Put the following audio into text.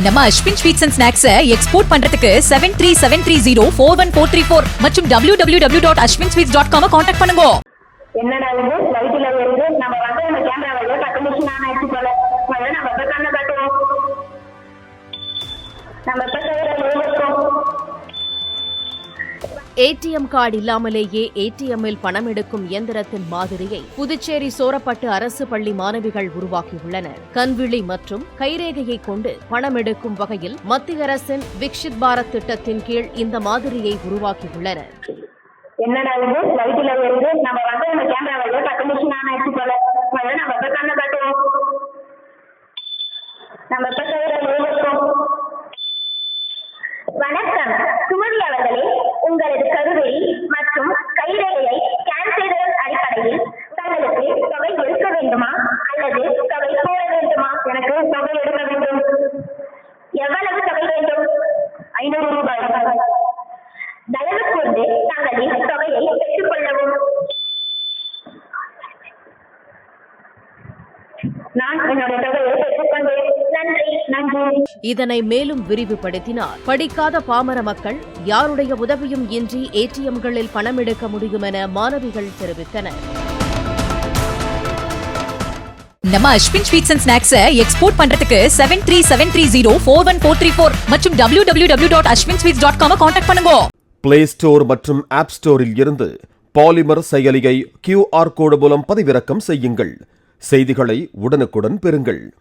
நம்ம Ashwin sweets and snacks export பண்றதுக்கு 7373041434 மற்றும் www.ashwinsweets.com கான்டாக்ட் பண்ணுங்க. என்னடா இது லைட்ல இருந்து நம்ம வந்து அந்த கேமராவை கண்டிஷன் ஆன் ஆயிடுச்சு போல. முதல்ல நம்ம கண்ணை காட்டுவோம். நம்ம ஏடிஎம் கார்டு இல்லாமலேயே ஏடிஎம்மில் பணம் எடுக்கும் இயந்திரத்தின் மாதிரியை புதுச்சேரி சோரப்பட்டு அரசு பள்ளி மாணவிகள் உருவாக்கியுள்ளனர். கண்விழி மற்றும் கைரேகையை கொண்டு பணம் எடுக்கும் வகையில் மத்திய அரசின் விக்ஷித் பாரத் திட்டத்தின் கீழ் இந்த மாதிரியை உருவாக்கியுள்ளனர். என்னடா இது லைட்ல இருந்து நம்ம வந்து அந்த கேமராவை கண்டிஷன் ஆன் ஆயிடுச்சு போல. முதல்ல நம்ம கண்ணை காட்டுவோம். நம்ம வணக்கம் சுமதி அவர்களே, உங்களது கருவெளி மற்றும் கைரேகையை ஸ்கேன் செய்ததன் அடிப்படையில் தங்களுக்கு தொகை எடுக்க வேண்டுமா அல்லது தொகை போட வேண்டுமா? எனக்கு தொகை எடுக்க வேண்டும். எவ்வளவு தொகை வேண்டும்? 500 ரூபாய். தயவு கூர்ந்து தங்களின் தொகையை பெற்றுக் கொள்ளவும். நான் என்னுடைய தொகையை பெற்றுக்கொண்டேன். நன்றி. இதனை மேலும் விரிவுபடுத்தினார். படிக்காத பாமர மக்கள் யாருடைய உதவியும் இன்றி ஏடிஎம்களில் பணம் எடுக்க முடியும் என மாணவிகள் தெரிவித்தனர். நம்ம Ashwin sweets and snacks export பண்றதுக்கு 7373041434 மற்றும் www.ashwinsweets.com கான்டாக்ட் பண்ணுங்க. பிளே ஸ்டோர் மற்றும் ஆப் ஸ்டோரில் இருந்து பாலிமர் செயலியை QR கோடு மூலம் பதிவிறக்கம் செய்யுங்கள். செய்திகளை உடனுக்குடன் பெறுங்கள்.